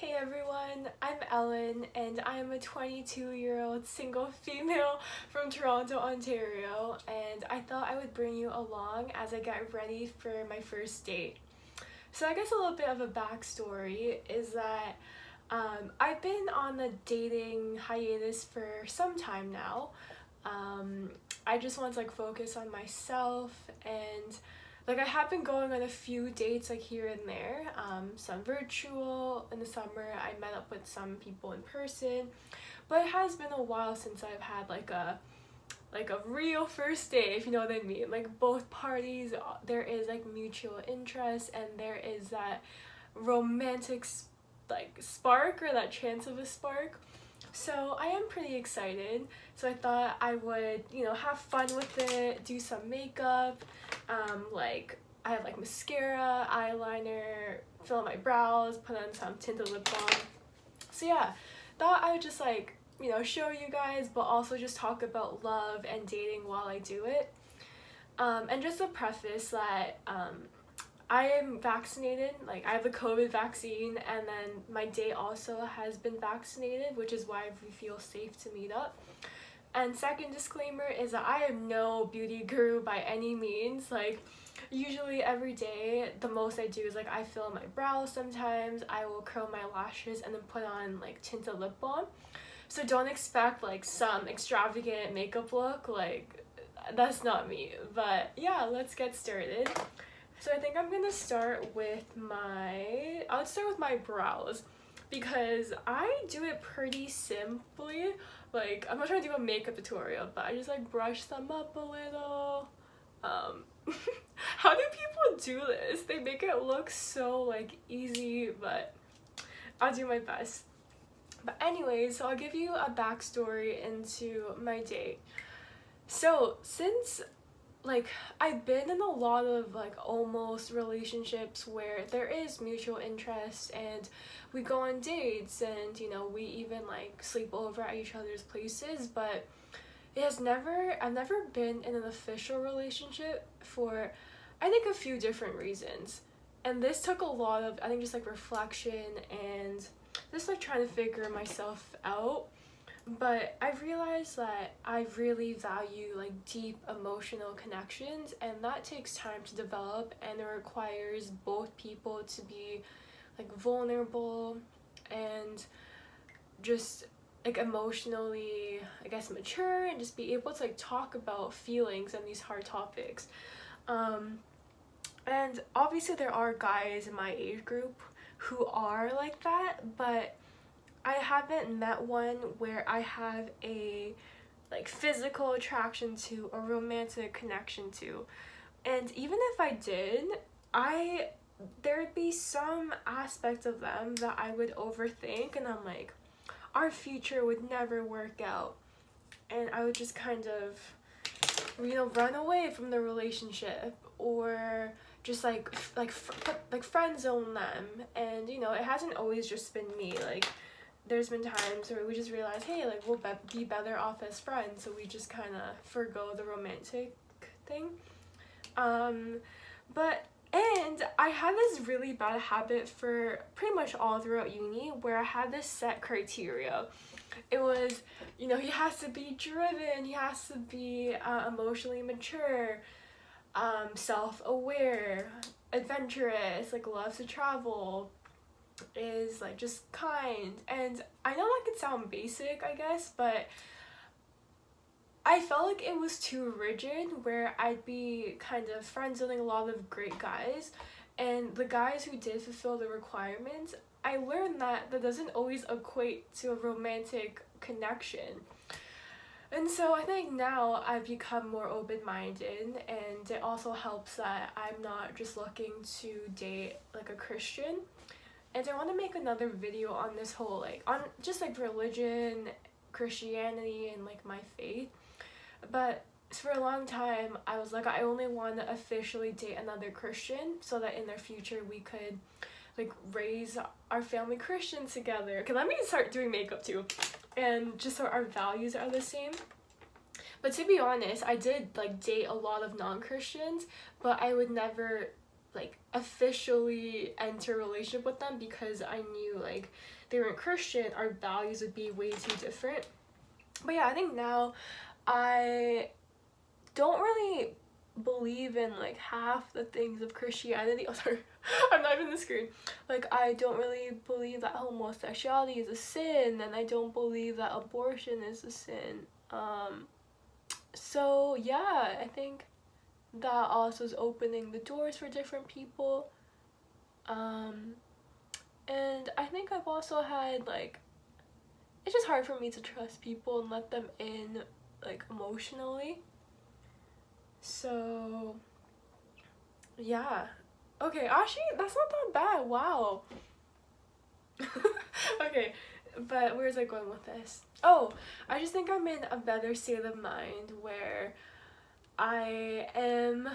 Hey everyone, I'm Ellen and I'm a 22-year-old single female from Toronto, Ontario, and I thought I would bring you along as I get ready for my first date. So I guess a little bit of a backstory is that I've been on a dating hiatus for some time now. I just want to focus on myself and I have been going on a few dates here and there, some virtual. In the summer I met up with some people in person, but it has been a while since I've had a real first date, if you know what I mean. Both parties, there is mutual interest and there is that romantic spark or that chance of a spark. So I am pretty excited. So I thought I would, have fun with it, do some makeup, I have mascara, eyeliner, fill in my brows, put on some tinted lip balm. So yeah, thought I would just show you guys, but also just talk about love and dating while I do it. And just a preface that I am vaccinated, I have the COVID vaccine, and then my date also has been vaccinated, which is why we feel safe to meet up. And second disclaimer is that I am no beauty guru by any means. Usually every day, the most I do is I fill in my brows sometimes, I will curl my lashes and then put on tinted lip balm. So don't expect some extravagant makeup look, that's not me. But yeah, let's get started. So I think I'm gonna start with I'll start with my brows because I do it pretty simply. I'm not trying to do a makeup tutorial, but I just brush them up a little. How do people do this? They make it look so easy, but I'll do my best. But anyways, so I'll give you a backstory into my date. So since I've been in a lot of almost relationships where there is mutual interest and we go on dates and we even sleep over at each other's places, but I've never been in an official relationship for I think a few different reasons. And this took a lot of just reflection and just trying to figure myself out. But I've realized that I really value deep emotional connections, and that takes time to develop, and it requires both people to be vulnerable and just emotionally mature, and just be able to talk about feelings and these hard topics. And obviously there are guys in my age group who are like that, but I haven't met one where I have a physical attraction to, a romantic connection to. And even if I did, there'd be some aspect of them that I would overthink, and I'm our future would never work out. And I would just kind of run away from the relationship, or just friend zone them. And it hasn't always just been me. There's been times where we just realize, hey, we'll be better off as friends, so we just kind of forgo the romantic thing. And I had this really bad habit for pretty much all throughout uni, where I had this set criteria. It was, he has to be driven, he has to be emotionally mature, self-aware, adventurous, loves to travel, is just kind. And I know that could sound basic, I guess, but I felt it was too rigid, where I'd be kind of friend-zoning a lot of great guys, and the guys who did fulfill the requirements, I learned that doesn't always equate to a romantic connection. And so I think now I've become more open-minded, and it also helps that I'm not just looking to date a Christian. And I want to make another video on this whole on just religion, Christianity, and my faith. But for a long time I was I only want to officially date another Christian, so that in their future we could raise our family Christian together. Because I'm gonna start doing makeup too, and just so our values are the same. But to be honest, I did date a lot of non-Christians, but I would never like officially enter a relationship with them because I knew like they weren't Christian, our values would be way too different. But yeah, I think now I don't really believe in like half the things of Christianity. Oh, sorry, I'm not even on the screen. Like, I don't really believe that homosexuality is a sin, and I don't believe that abortion is a sin. So yeah, I think that also is opening the doors for different people. And I think I've also had like, it's just hard for me to trust people and let them in like emotionally. So yeah. Okay, actually that's not that bad. Wow. Okay, but where's I going with this? Oh, I just think I'm in a better state of mind where I am,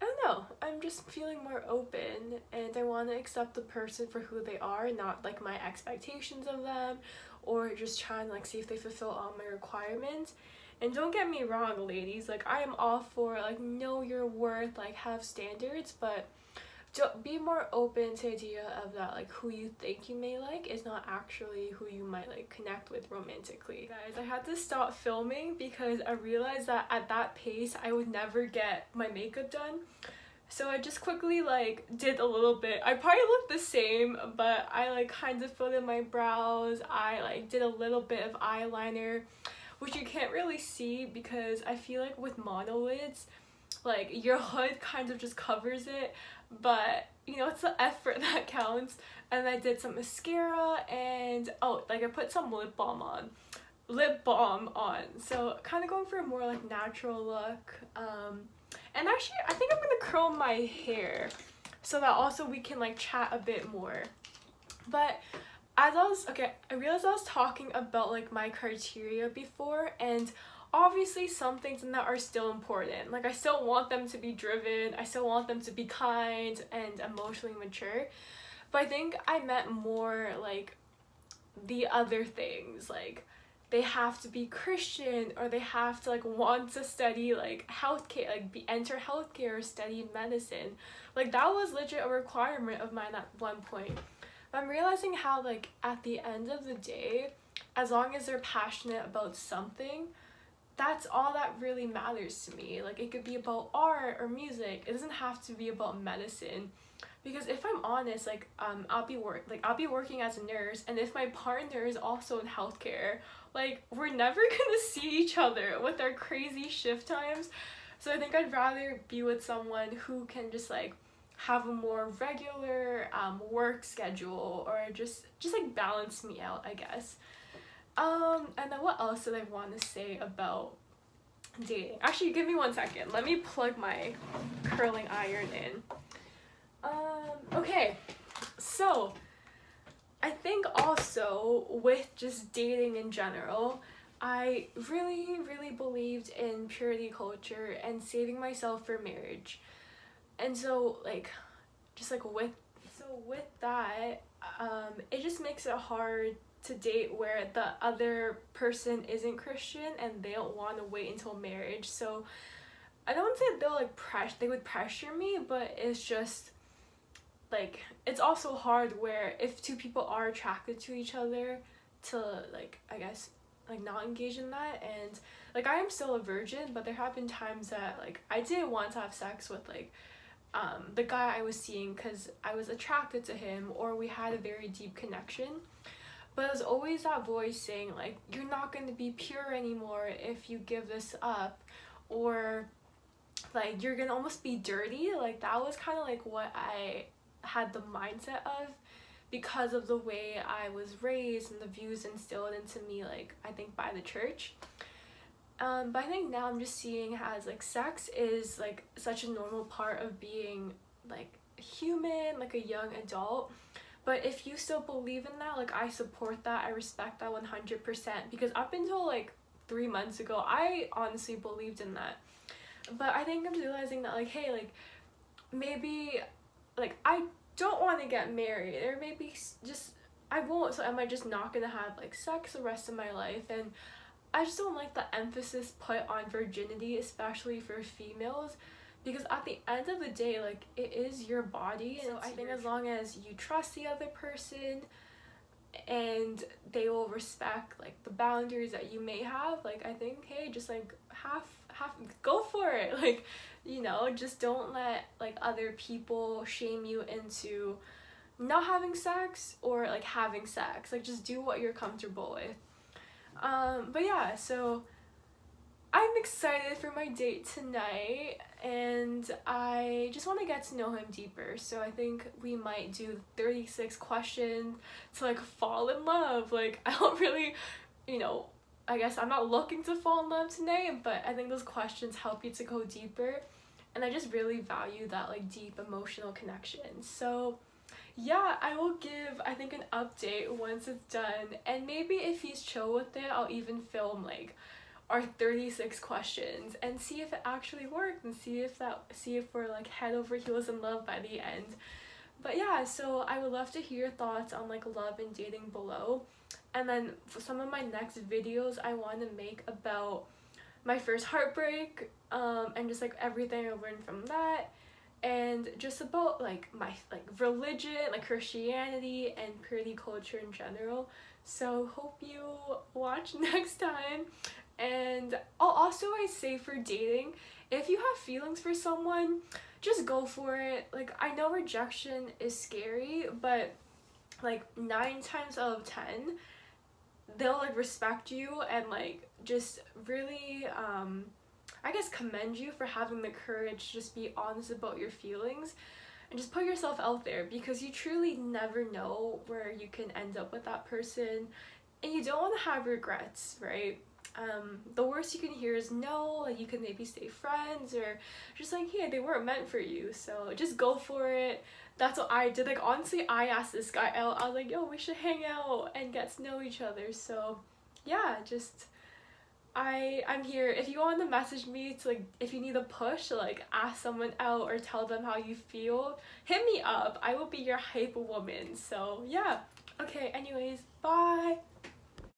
I don't know, I'm just feeling more open and I want to accept the person for who they are, not like my expectations of them or just trying to like see if they fulfill all my requirements. And don't get me wrong, ladies, like I am all for like know your worth, like have standards, but be more open to the idea of that like who you think you may like is not actually who you might like connect with romantically. Guys, I had to stop filming because I realized that at that pace I would never get my makeup done. So I just quickly like did a little bit. I probably looked the same, but I like kind of filled in my brows. I like did a little bit of eyeliner, which you can't really see because I feel like with monolids, like your hood kind of just covers it, but you know, it's the effort that counts. And I did some mascara and oh, like I put some lip balm on, so kind of going for a more like natural look. And actually I think I'm gonna curl my hair so that also we can like chat a bit more. But as I realized I was talking about like my criteria before, and obviously some things in that are still important. Like I still want them to be driven, I still want them to be kind and emotionally mature. But I think I meant more like the other things, like they have to be Christian or they have to like want to study like healthcare, like enter healthcare or study medicine. Like that was legit a requirement of mine at one point. I'm realizing how like at the end of the day, as long as they're passionate about something, that's all that really matters to me. Like it could be about art or music. It doesn't have to be about medicine. Because if I'm honest, like I'll be working as a nurse, and if my partner is also in healthcare, like we're never gonna see each other with our crazy shift times. So I think I'd rather be with someone who can just like have a more regular work schedule or just like balance me out, I guess. And then what else did I want to say about dating? Actually, give me 1 second. Let me plug my curling iron in. Okay, so I think also with just dating in general, I really, really believed in purity culture and saving myself for marriage. And so like, just like with that, it just makes it hard to date where the other person isn't Christian and they don't want to wait until marriage. So I don't say they'll like they would pressure me, but it's just like it's also hard where if two people are attracted to each other to like, I guess, like not engage in that. And like I am still a virgin, but there have been times that like I didn't want to have sex with like the guy I was seeing because I was attracted to him or we had a very deep connection. But it was always that voice saying like, you're not going to be pure anymore if you give this up, or like you're gonna almost be dirty. Like that was kind of like what I had the mindset of because of the way I was raised and the views instilled into me, like I think by the church. But I think now I'm just seeing as like sex is like such a normal part of being like human, like a young adult. But if you still believe in that, like I support that, I respect that 100%, because up until like 3 months ago, I honestly believed in that. But I think I'm realizing that like, hey, like maybe like I don't want to get married, or maybe just I won't, so am I just not gonna have like sex the rest of my life? And I just don't like the emphasis put on virginity, especially for females, because at the end of the day, like, it is your body. So I think as long as you trust the other person and they will respect like the boundaries that you may have, like, I think, hey, just like half go for it. Like, you know, just don't let like other people shame you into not having sex or like having sex. Like, just do what you're comfortable with. But yeah, so I'm excited for my date tonight, and I just want to get to know him deeper. So I think we might do 36 questions to like fall in love. Like, I don't really, you know, I guess I'm not looking to fall in love tonight, but I think those questions help you to go deeper. And I just really value that like deep emotional connection. So yeah, I will give, I think, an update once it's done. And maybe if he's chill with it, I'll even film like our 36 questions and see if it actually worked, and see if we're like head over heels in love by the end. But yeah, so I would love to hear your thoughts on like love and dating below. And then for some of my next videos, I want to make about my first heartbreak, and just like everything I learned from that, and just about like my like religion, like Christianity and purity culture in general. So hope you watch next time. And I'll also, I say, for dating, if you have feelings for someone, just go for it. Like, I know rejection is scary, but like 9 times out of 10 they'll like respect you and like just really I guess commend you for having the courage to just be honest about your feelings and just put yourself out there, because you truly never know where you can end up with that person, and you don't want to have regrets, right? The worst you can hear is no, like you can maybe stay friends, or just like, hey, they weren't meant for you, so just go for it. That's what I did. Like, honestly, I asked this guy out. I was like, yo, we should hang out and get to know each other. So yeah, just I'm here. If you want to message me to like, if you need a push to like ask someone out or tell them how you feel, hit me up. I will be your hype woman. So yeah. Okay, anyways, bye.